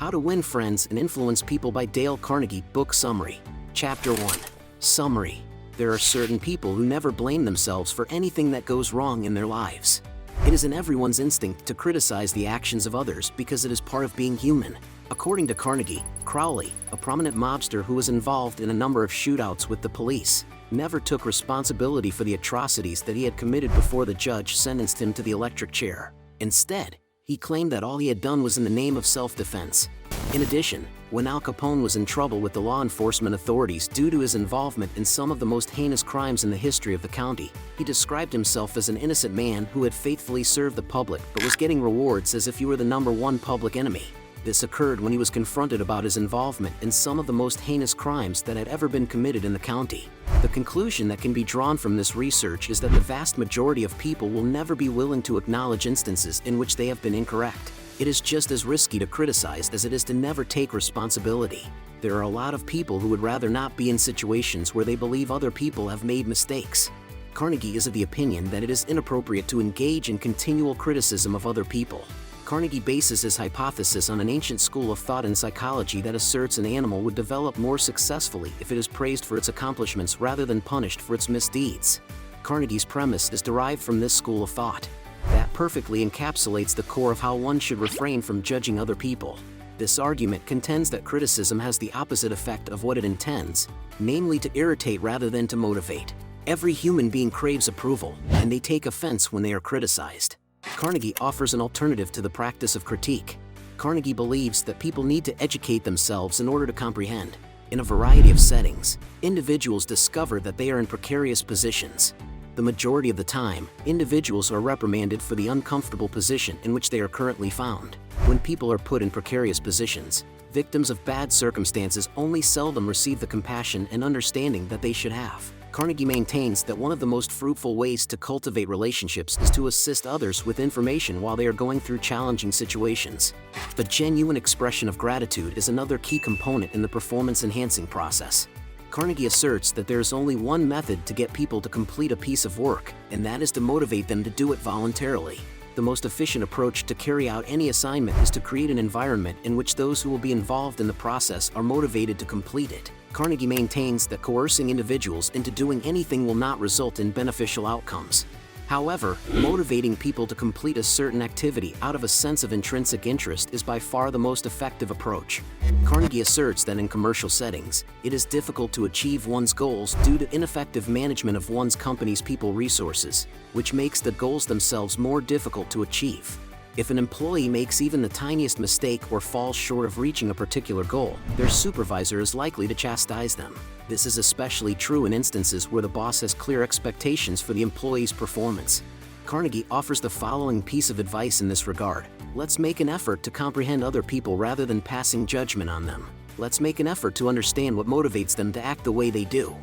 How to Win Friends and Influence People by Dale Carnegie. Book Summary. Chapter 1. Summary. There are certain people who never blame themselves for anything that goes wrong in their lives. It is in everyone's instinct to criticize the actions of others because it is part of being human. According to Carnegie, Crowley, a prominent mobster who was involved in a number of shootouts with the police, never took responsibility for the atrocities that he had committed before the judge sentenced him to the electric chair. Instead, he claimed that all he had done was in the name of self-defense. In addition, when Al Capone was in trouble with the law enforcement authorities due to his involvement in some of the most heinous crimes in the history of the county, he described himself as an innocent man who had faithfully served the public but was getting rewards as if he were the #1 public enemy. This occurred when he was confronted about his involvement in some of the most heinous crimes that had ever been committed in the county. The conclusion that can be drawn from this research is that the vast majority of people will never be willing to acknowledge instances in which they have been incorrect. It is just as risky to criticize as it is to never take responsibility. There are a lot of people who would rather not be in situations where they believe other people have made mistakes. Carnegie is of the opinion that it is inappropriate to engage in continual criticism of other people. Carnegie bases his hypothesis on an ancient school of thought in psychology that asserts an animal would develop more successfully if it is praised for its accomplishments rather than punished for its misdeeds. Carnegie's premise is derived from this school of thought. That perfectly encapsulates the core of how one should refrain from judging other people. This argument contends that criticism has the opposite effect of what it intends, namely to irritate rather than to motivate. Every human being craves approval, and they take offense when they are criticized. Carnegie offers an alternative to the practice of critique. Carnegie believes that people need to educate themselves in order to comprehend. In a variety of settings, individuals discover that they are in precarious positions. The majority of the time, individuals are reprimanded for the uncomfortable position in which they are currently found. When people are put in precarious positions, victims of bad circumstances only seldom receive the compassion and understanding that they should have. Carnegie maintains that one of the most fruitful ways to cultivate relationships is to assist others with information while they are going through challenging situations. The genuine expression of gratitude is another key component in the performance-enhancing process. Carnegie asserts that there is only one method to get people to complete a piece of work, and that is to motivate them to do it voluntarily. The most efficient approach to carry out any assignment is to create an environment in which those who will be involved in the process are motivated to complete it. Carnegie maintains that coercing individuals into doing anything will not result in beneficial outcomes. However, motivating people to complete a certain activity out of a sense of intrinsic interest is by far the most effective approach. Carnegie asserts that in commercial settings, it is difficult to achieve one's goals due to ineffective management of one's company's people resources, which makes the goals themselves more difficult to achieve. If an employee makes even the tiniest mistake or falls short of reaching a particular goal, their supervisor is likely to chastise them. This is especially true in instances where the boss has clear expectations for the employee's performance. Carnegie offers the following piece of advice in this regard. Let's make an effort to comprehend other people rather than passing judgment on them. Let's make an effort to understand what motivates them to act the way they do.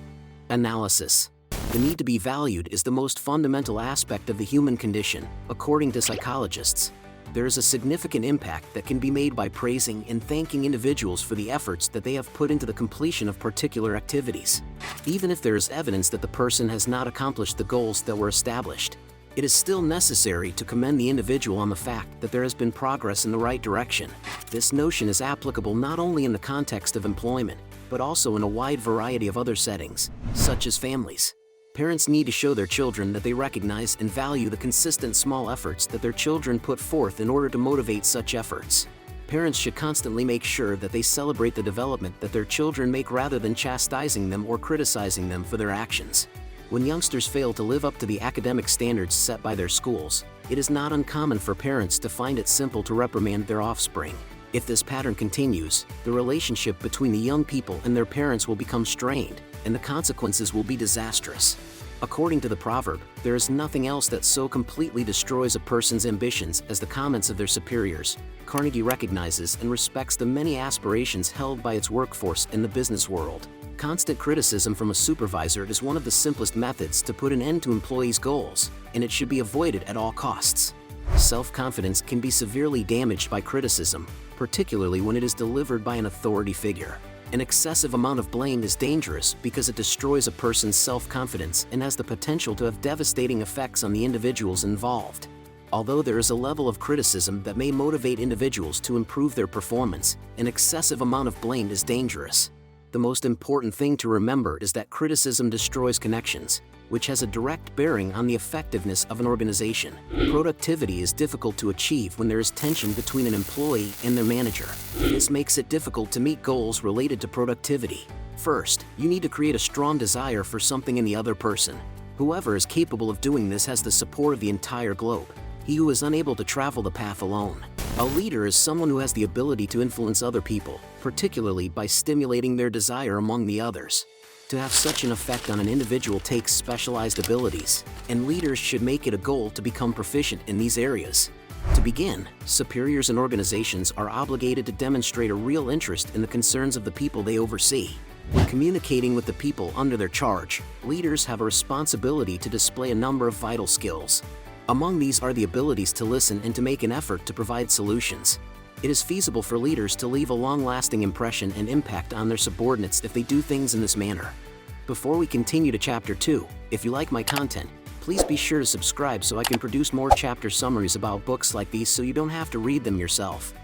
Analysis. The need to be valued is the most fundamental aspect of the human condition, according to psychologists. There is a significant impact that can be made by praising and thanking individuals for the efforts that they have put into the completion of particular activities. Even if there is evidence that the person has not accomplished the goals that were established, it is still necessary to commend the individual on the fact that there has been progress in the right direction. This notion is applicable not only in the context of employment, but also in a wide variety of other settings, such as families. Parents need to show their children that they recognize and value the consistent small efforts that their children put forth in order to motivate such efforts. Parents should constantly make sure that they celebrate the development that their children make rather than chastising them or criticizing them for their actions. When youngsters fail to live up to the academic standards set by their schools, it is not uncommon for parents to find it simple to reprimand their offspring. If this pattern continues, the relationship between the young people and their parents will become strained, and the consequences will be disastrous. According to the proverb, there is nothing else that so completely destroys a person's ambitions as the comments of their superiors. Carnegie recognizes and respects the many aspirations held by its workforce in the business world. Constant criticism from a supervisor is one of the simplest methods to put an end to employees' goals, and it should be avoided at all costs. Self-confidence can be severely damaged by criticism, particularly when it is delivered by an authority figure. An excessive amount of blame is dangerous because it destroys a person's self-confidence and has the potential to have devastating effects on the individuals involved. Although there is a level of criticism that may motivate individuals to improve their performance, an excessive amount of blame is dangerous. The most important thing to remember is that criticism destroys connections, which has a direct bearing on the effectiveness of an organization. Productivity is difficult to achieve when there is tension between an employee and their manager. This makes it difficult to meet goals related to productivity. First, you need to create a strong desire for something in the other person. Whoever is capable of doing this has the support of the entire globe. He who is unable to travel the path alone. A leader is someone who has the ability to influence other people, particularly by stimulating their desire among the others. To have such an effect on an individual takes specialized abilities, and leaders should make it a goal to become proficient in these areas. To begin, superiors and organizations are obligated to demonstrate a real interest in the concerns of the people they oversee. When communicating with the people under their charge, leaders have a responsibility to display a number of vital skills. Among these are the abilities to listen and to make an effort to provide solutions. It is feasible for leaders to leave a long-lasting impression and impact on their subordinates if they do things in this manner. Before we continue to Chapter 2, if you like my content, please be sure to subscribe so I can produce more chapter summaries about books like these so you don't have to read them yourself.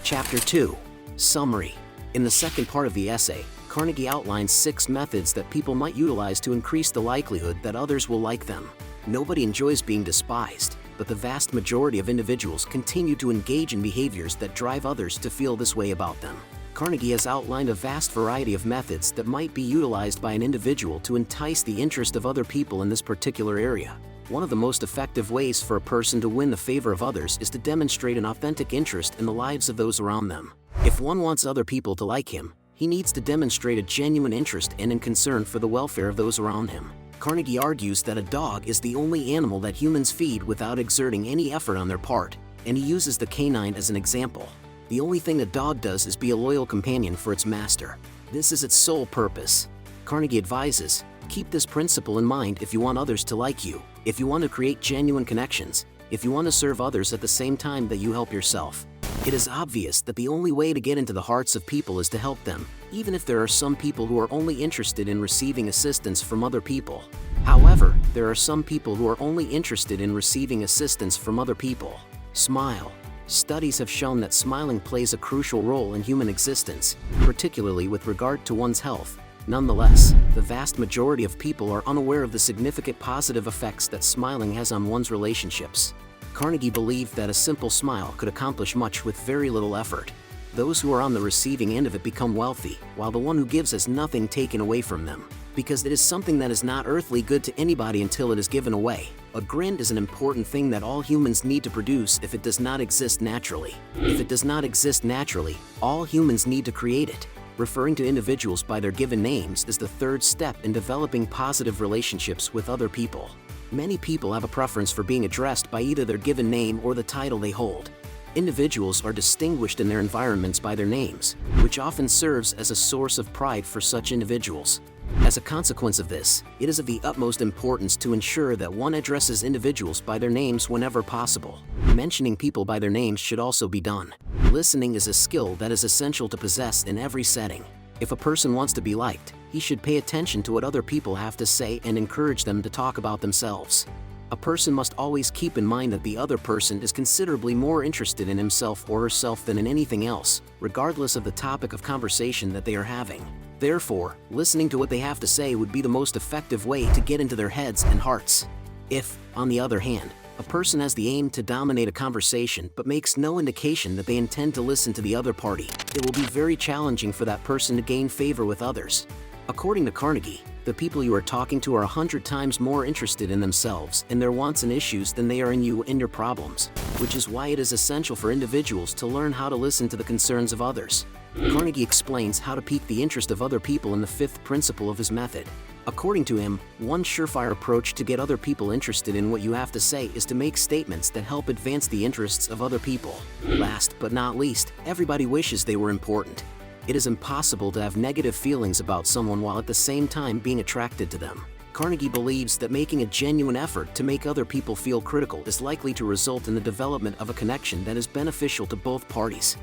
Chapter 2. Summary. In the second part of the essay, Carnegie outlines 6 methods that people might utilize to increase the likelihood that others will like them. Nobody enjoys being despised, but the vast majority of individuals continue to engage in behaviors that drive others to feel this way about them. Carnegie has outlined a vast variety of methods that might be utilized by an individual to entice the interest of other people in this particular area. One of the most effective ways for a person to win the favor of others is to demonstrate an authentic interest in the lives of those around them. If one wants other people to like him, he needs to demonstrate a genuine interest and concern for the welfare of those around him. Carnegie argues that a dog is the only animal that humans feed without exerting any effort on their part, and he uses the canine as an example. The only thing a dog does is be a loyal companion for its master. This is its sole purpose. Carnegie advises, keep this principle in mind if you want others to like you, if you want to create genuine connections, if you want to serve others at the same time that you help yourself. It is obvious that the only way to get into the hearts of people is to help them, even if there are some people who are only interested in receiving assistance from other people. However, there are some people who are only interested in receiving assistance from other people. Smile. Studies have shown that smiling plays a crucial role in human existence, particularly with regard to one's health. Nonetheless, the vast majority of people are unaware of the significant positive effects that smiling has on one's relationships. Carnegie believed that a simple smile could accomplish much with very little effort. Those who are on the receiving end of it become wealthy, while the one who gives has nothing taken away from them. Because it is something that is not earthly good to anybody until it is given away. A grin is an important thing that all humans need to produce if it does not exist naturally. If it does not exist naturally, all humans need to create it. Referring to individuals by their given names is the third step in developing positive relationships with other people. Many people have a preference for being addressed by either their given name or the title they hold. Individuals are distinguished in their environments by their names, which often serves as a source of pride for such individuals. As a consequence of this, it is of the utmost importance to ensure that one addresses individuals by their names whenever possible. Mentioning people by their names should also be done. Listening is a skill that is essential to possess in every setting. If a person wants to be liked, he should pay attention to what other people have to say and encourage them to talk about themselves. A person must always keep in mind that the other person is considerably more interested in himself or herself than in anything else, regardless of the topic of conversation that they are having. Therefore, listening to what they have to say would be the most effective way to get into their heads and hearts. If, on the other hand, a person has the aim to dominate a conversation but makes no indication that they intend to listen to the other party, it will be very challenging for that person to gain favor with others. According to Carnegie, the people you are talking to are 100 times more interested in themselves and their wants and issues than they are in you and your problems, which is why it is essential for individuals to learn how to listen to the concerns of others. Carnegie explains how to pique the interest of other people in the 5th principle of his method. According to him, one surefire approach to get other people interested in what you have to say is to make statements that help advance the interests of other people. Last but not least, everybody wishes they were important. It is impossible to have negative feelings about someone while at the same time being attracted to them. Carnegie believes that making a genuine effort to make other people feel critical is likely to result in the development of a connection that is beneficial to both parties.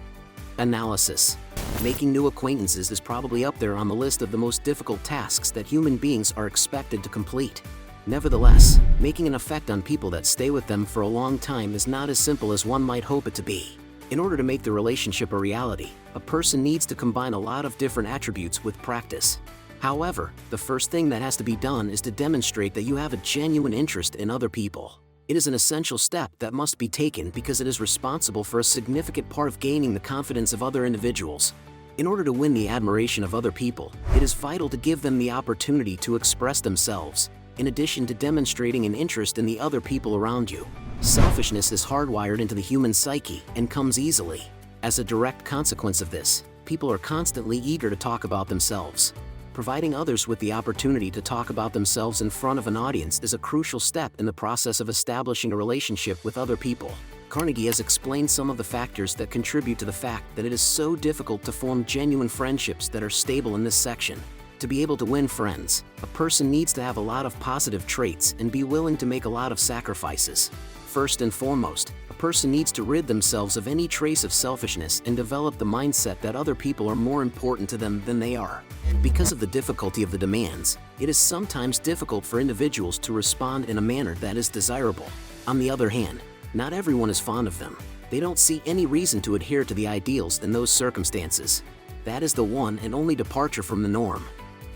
Analysis. Making new acquaintances is probably up there on the list of the most difficult tasks that human beings are expected to complete. Nevertheless, making an effect on people that stay with them for a long time is not as simple as one might hope it to be. In order to make the relationship a reality, a person needs to combine a lot of different attributes with practice. However, the first thing that has to be done is to demonstrate that you have a genuine interest in other people. It is an essential step that must be taken because it is responsible for a significant part of gaining the confidence of other individuals. In order to win the admiration of other people, it is vital to give them the opportunity to express themselves, in addition to demonstrating an interest in the other people around you. Selfishness is hardwired into the human psyche and comes easily. As a direct consequence of this, people are constantly eager to talk about themselves. Providing others with the opportunity to talk about themselves in front of an audience is a crucial step in the process of establishing a relationship with other people. Carnegie has explained some of the factors that contribute to the fact that it is so difficult to form genuine friendships that are stable in this section. To be able to win friends, a person needs to have a lot of positive traits and be willing to make a lot of sacrifices. First and foremost, a person needs to rid themselves of any trace of selfishness and develop the mindset that other people are more important to them than they are. Because of the difficulty of the demands, it is sometimes difficult for individuals to respond in a manner that is desirable. On the other hand, not everyone is fond of them. They don't see any reason to adhere to the ideals in those circumstances. That is the one and only departure from the norm.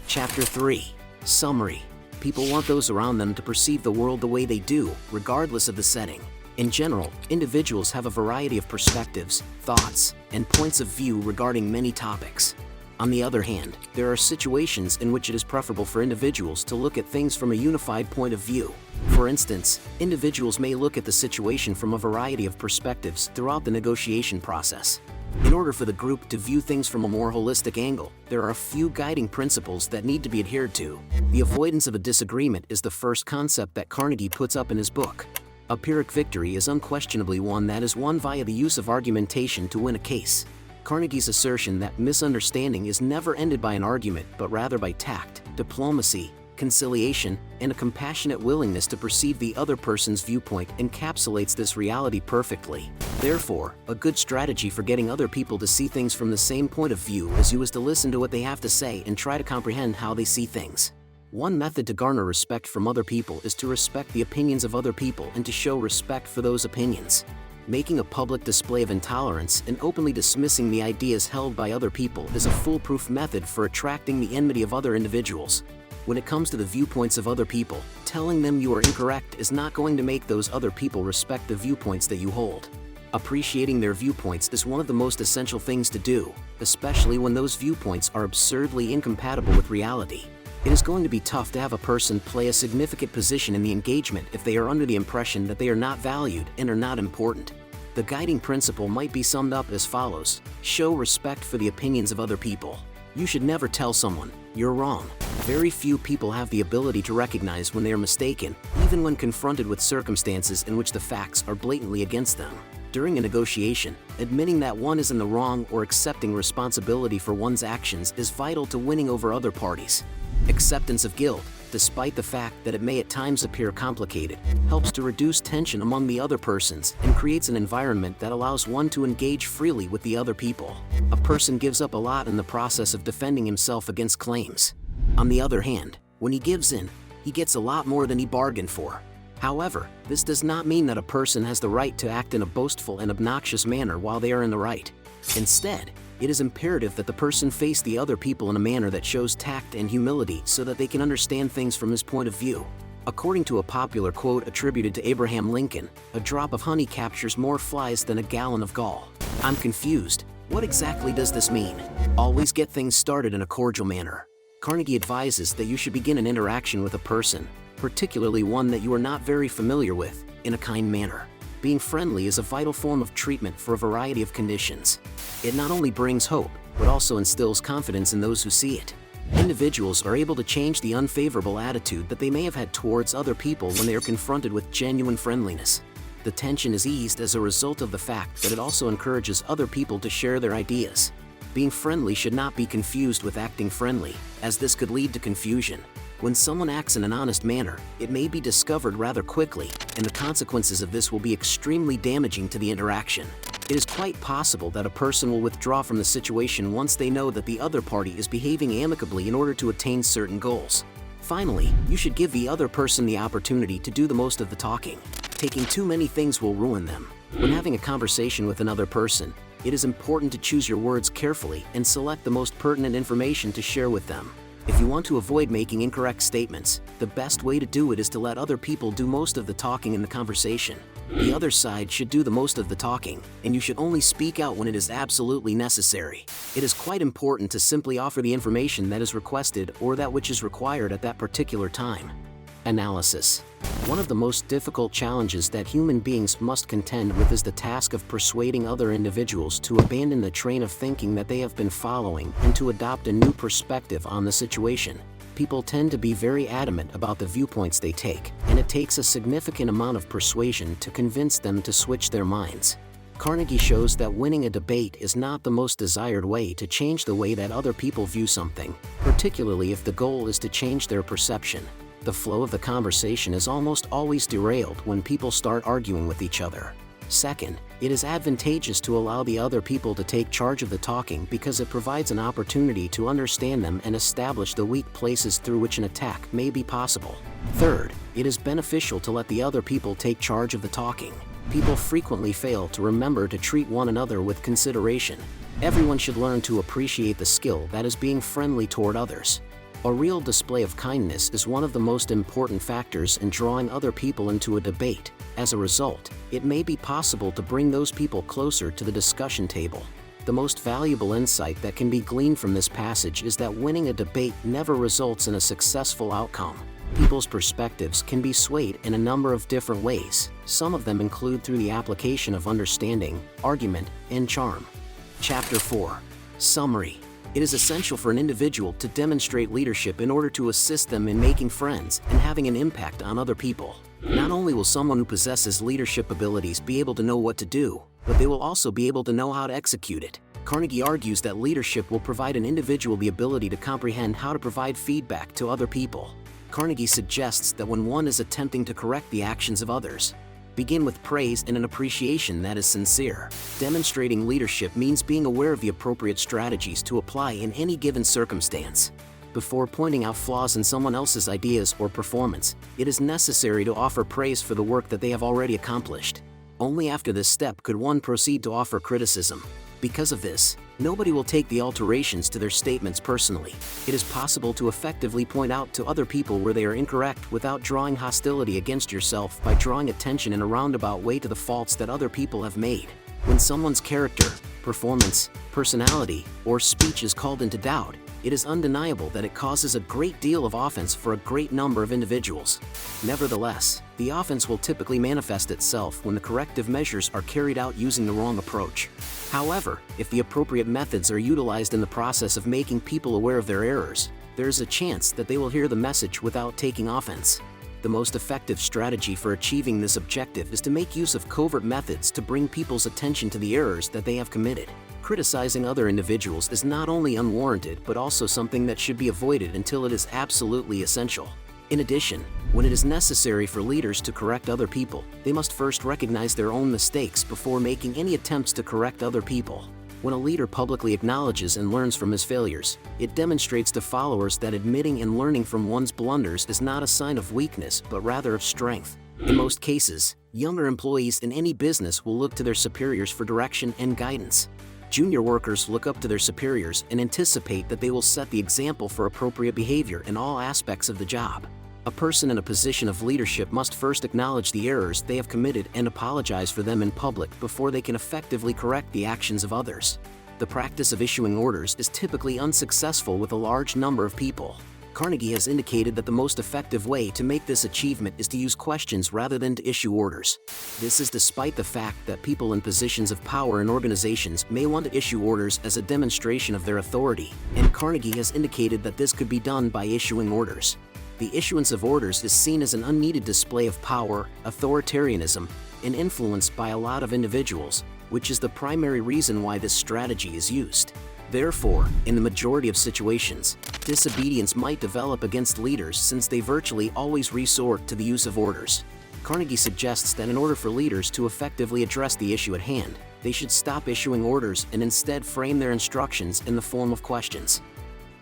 Chapter 3. Summary. People want those around them to perceive the world the way they do, regardless of the setting. In general, individuals have a variety of perspectives, thoughts, and points of view regarding many topics. On the other hand, there are situations in which it is preferable for individuals to look at things from a unified point of view. For instance, individuals may look at the situation from a variety of perspectives throughout the negotiation process. In order for the group to view things from a more holistic angle, there are a few guiding principles that need to be adhered to. The avoidance of a disagreement is the first concept that Carnegie puts up in his book. A Pyrrhic victory is unquestionably one that is won via the use of argumentation to win a case. Carnegie's assertion that misunderstanding is never ended by an argument but rather by tact, diplomacy, conciliation, and a compassionate willingness to perceive the other person's viewpoint encapsulates this reality perfectly. Therefore, a good strategy for getting other people to see things from the same point of view as you is to listen to what they have to say and try to comprehend how they see things. One method to garner respect from other people is to respect the opinions of other people and to show respect for those opinions. Making a public display of intolerance and openly dismissing the ideas held by other people is a foolproof method for attracting the enmity of other individuals. When it comes to the viewpoints of other people, telling them you are incorrect is not going to make those other people respect the viewpoints that you hold. Appreciating their viewpoints is one of the most essential things to do, especially when those viewpoints are absurdly incompatible with reality. It is going to be tough to have a person play a significant position in the engagement if they are under the impression that they are not valued and are not important. The guiding principle might be summed up as follows: show respect for the opinions of other people. You should never tell someone, "You're wrong." Very few people have the ability to recognize when they are mistaken, even when confronted with circumstances in which the facts are blatantly against them. During a negotiation, admitting that one is in the wrong or accepting responsibility for one's actions is vital to winning over other parties. Acceptance of guilt, despite the fact that it may at times appear complicated, helps to reduce tension among the other persons and creates an environment that allows one to engage freely with the other people. A person gives up a lot in the process of defending himself against claims. On the other hand, when he gives in, he gets a lot more than he bargained for. However, this does not mean that a person has the right to act in a boastful and obnoxious manner while they are in the right. Instead, it is imperative that the person face the other people in a manner that shows tact and humility so that they can understand things from his point of view. According to a popular quote attributed to Abraham Lincoln, "A drop of honey captures more flies than a gallon of gall." I'm confused. What exactly does this mean? Always get things started in a cordial manner. Carnegie advises that you should begin an interaction with a person, particularly one that you are not very familiar with, in a kind manner. Being friendly is a vital form of treatment for a variety of conditions. It not only brings hope, but also instills confidence in those who see it. Individuals are able to change the unfavorable attitude that they may have had towards other people when they are confronted with genuine friendliness. The tension is eased as a result of the fact that it also encourages other people to share their ideas. Being friendly should not be confused with acting friendly, as this could lead to confusion. When someone acts in an honest manner, it may be discovered rather quickly, and the consequences of this will be extremely damaging to the interaction. It is quite possible that a person will withdraw from the situation once they know that the other party is behaving amicably in order to attain certain goals. Finally, you should give the other person the opportunity to do the most of the talking. Taking too many things will ruin them. When having a conversation with another person, it is important to choose your words carefully and select the most pertinent information to share with them. If you want to avoid making incorrect statements, the best way to do it is to let other people do most of the talking in the conversation. The other side should do the most of the talking, and you should only speak out when it is absolutely necessary. It is quite important to simply offer the information that is requested or that which is required at that particular time. Analysis. One of the most difficult challenges that human beings must contend with is the task of persuading other individuals to abandon the train of thinking that they have been following and to adopt a new perspective on the situation. People tend to be very adamant about the viewpoints they take, and it takes a significant amount of persuasion to convince them to switch their minds. Carnegie shows that winning a debate is not the most desired way to change the way that other people view something, particularly if the goal is to change their perception. The flow of the conversation is almost always derailed when people start arguing with each other. Second, it is advantageous to allow the other people to take charge of the talking because it provides an opportunity to understand them and establish the weak places through which an attack may be possible. Third, it is beneficial to let the other people take charge of the talking. People frequently fail to remember to treat one another with consideration. Everyone should learn to appreciate the skill that is being friendly toward others. A real display of kindness is one of the most important factors in drawing other people into a debate. As a result, it may be possible to bring those people closer to the discussion table. The most valuable insight that can be gleaned from this passage is that winning a debate never results in a successful outcome. People's perspectives can be swayed in a number of different ways. Some of them include through the application of understanding, argument, and charm. Chapter 4. Summary. It is essential for an individual to demonstrate leadership in order to assist them in making friends and having an impact on other people. Not only will someone who possesses leadership abilities be able to know what to do, but they will also be able to know how to execute it. Carnegie argues that leadership will provide an individual the ability to comprehend how to provide feedback to other people. Carnegie suggests that when one is attempting to correct the actions of others, begin with praise and an appreciation that is sincere. Demonstrating leadership means being aware of the appropriate strategies to apply in any given circumstance. Before pointing out flaws in someone else's ideas or performance, it is necessary to offer praise for the work that they have already accomplished. Only after this step could one proceed to offer criticism. Because of this, nobody will take the alterations to their statements personally. It is possible to effectively point out to other people where they are incorrect without drawing hostility against yourself by drawing attention in a roundabout way to the faults that other people have made. When someone's character, performance, personality, or speech is called into doubt, it is undeniable that it causes a great deal of offense for a great number of individuals. Nevertheless, the offense will typically manifest itself when the corrective measures are carried out using the wrong approach. However, if the appropriate methods are utilized in the process of making people aware of their errors, there is a chance that they will hear the message without taking offense. The most effective strategy for achieving this objective is to make use of covert methods to bring people's attention to the errors that they have committed. Criticizing other individuals is not only unwarranted but also something that should be avoided until it is absolutely essential. In addition, when it is necessary for leaders to correct other people, they must first recognize their own mistakes before making any attempts to correct other people. When a leader publicly acknowledges and learns from his failures, it demonstrates to followers that admitting and learning from one's blunders is not a sign of weakness but rather of strength. In most cases, younger employees in any business will look to their superiors for direction and guidance. Junior workers look up to their superiors and anticipate that they will set the example for appropriate behavior in all aspects of the job. A person in a position of leadership must first acknowledge the errors they have committed and apologize for them in public before they can effectively correct the actions of others. The practice of issuing orders is typically unsuccessful with a large number of people. Carnegie has indicated that the most effective way to make this achievement is to use questions rather than to issue orders. This is despite the fact that people in positions of power in organizations may want to issue orders as a demonstration of their authority, and Carnegie has indicated that this could be done by issuing orders. The issuance of orders is seen as an unneeded display of power, authoritarianism, and influence by a lot of individuals, which is the primary reason why this strategy is used. Therefore, in the majority of situations, disobedience might develop against leaders since they virtually always resort to the use of orders. Carnegie suggests that in order for leaders to effectively address the issue at hand, they should stop issuing orders and instead frame their instructions in the form of questions.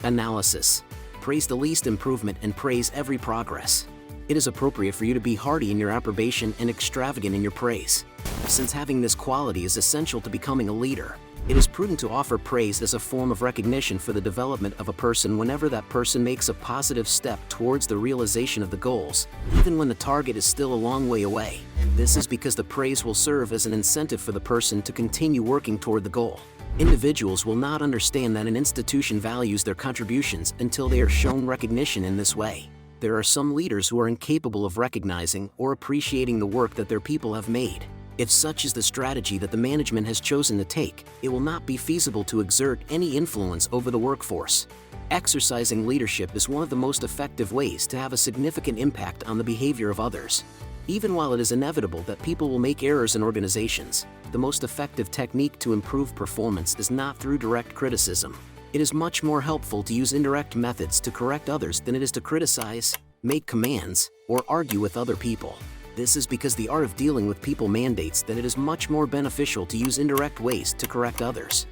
Analysis. Praise the least improvement and praise every progress. It is appropriate for you to be hearty in your approbation and extravagant in your praise. Since having this quality is essential to becoming a leader, it is prudent to offer praise as a form of recognition for the development of a person whenever that person makes a positive step towards the realization of the goals, even when the target is still a long way away. This is because the praise will serve as an incentive for the person to continue working toward the goal. Individuals will not understand that an institution values their contributions until they are shown recognition in this way. There are some leaders who are incapable of recognizing or appreciating the work that their people have made. If such is the strategy that the management has chosen to take, it will not be feasible to exert any influence over the workforce. Exercising leadership is one of the most effective ways to have a significant impact on the behavior of others. Even while it is inevitable that people will make errors in organizations, the most effective technique to improve performance is not through direct criticism. It is much more helpful to use indirect methods to correct others than it is to criticize, make commands, or argue with other people. This is because the art of dealing with people mandates that it is much more beneficial to use indirect ways to correct others.